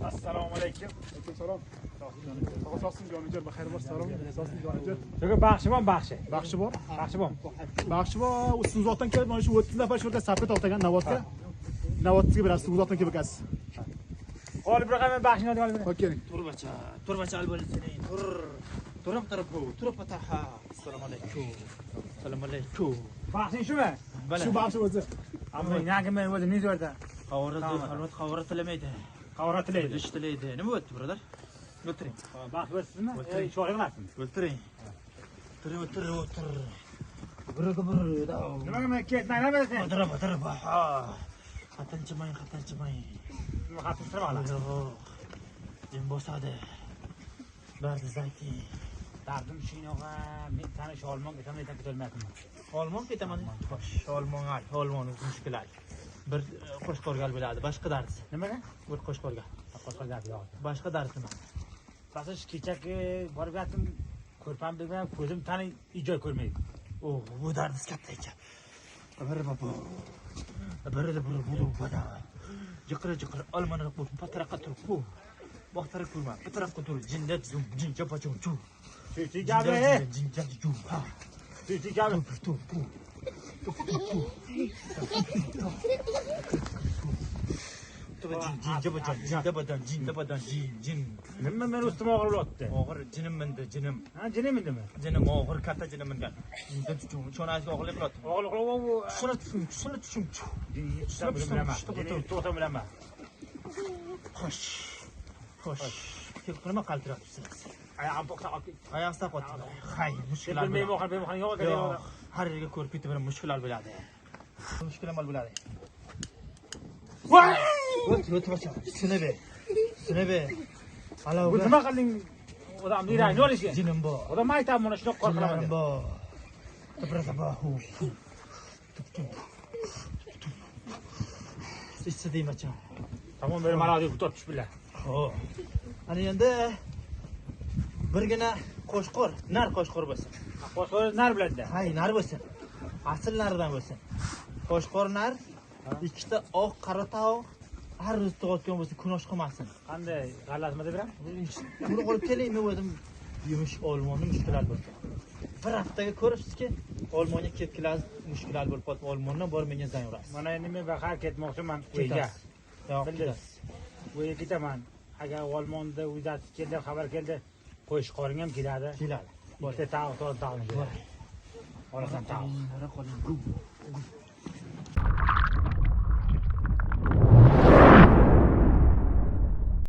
Assalomu alaykum. Salom. Sog'olsin jonajon, baxayr bor, salom. Asosin jonajon. Yo'q, baxshibon, baxshi. Baxshi bor. Baxshibon. Baxshi bor. Ustunzotdan kelib, mana shu 30 nafar shu yerda sapga to'xtagan Navotga. Navotga berasiz, Ustunzotdan kelib ekasiz. Olib beraman baxshini olib beraman. Okey. Turbacha albolisini. Turib tarafu, turib pataha. Assalomu alaykum. Assalomu alaykum. Baxshin shumi? Shu baxshi o'zi. Ammo nega men o'zim nizorda. Qavrat tilamaydi. Qavra tilaydi. Ish tilaydi. Nima o'tdi, birodar? O'tiring. Baxsh o'tsizmi? Sho'ri qilasizmi? O'tiring. O'tir. Biriga biri. Nimaga men ketmayman sen? O'tir. Ha. Xatanchimay. Nima xatistirib oladi? Jim bosadi. Bardiz ayting. Dardim shinoga men tanish olmon ketaman aytib ketolmayapman. Olmon ketaman. Xo'sh, olmon mushkulay. Bir qo'shqorgal bo'ladi, boshqa dars. Nimaga? Bir qo'shqorgal. Qo'shqorgal yo'q. Boshqa dars nima? Basish kechagi borib yotdim, ko'rpam bilmay, ko'zim tani ijoy ko'rmaydi. Bu dardis katta ekan. Biri bada. Jiqir olmani qo'yib, patraqa turib, bu. Vaqtlar ko'rma. Bu tarafga tur, jindat zum, jinjapa chum. Shu gabe. Jinjat chum. Shu gabe. Tur. Jindabadan. Nima men ustimga og'ir o'tdi? Og'ir jinim mindi, jinim. Ha, jinim mindimi? Jinim og'ir katta jinim mingan. Jindat chum, chonasiga og'irlik qiladi. Og'ir. Shuni tushum. To'xtam bilaman. Xo'sh. Nima qaltirabsiz? Ayağım to'xta. Oyoqda qotdi. Hay, mushkullar. Bilmayman, yo'q. Har yerga ko'rib ketib mushkullar bo'ladi. Mushkullar bo'ladi. Voy! O'tmacha. Sinabe. Alo. Bu nima qilding? Odam dirang o'lishi. Jinim bor. Odam aytadi mana shunaqa qo'rqaman. Jinim bor. Tabrata bor. Siz deymacha. Tamam, bir maladi kutib bismillah. Xo'p. Ana endi birgina qo'shqor, nar qo'shqor bo'lsin. Qo'shqor nar biladi. Hay, nar bo'lsin. Asl naridan bo'lsin. Qo'shqor nar, ikkita oq qora tovuq har ro'z tug'otgan bo'lsa, kunosh qilmasin. Qanday g'allatma deb beram? Buni olib keling, men o'zim yumush olmonni mushkullar bo'lsin. Bir haftaga ko'ribsizki, olmonga ketkilar mushkullar bo'lib qoldi. Olmondan borib menga zang urasiz. Mana endi men bahar ketmoqchiman uyga. Yo'q, uyga ketaman. Agar olmonda uyda keldi, xabar keldi, qo'shqoring ham keladi. Keladi. Bitta tavuk tog'ni. Olasan tavuk. Qoling.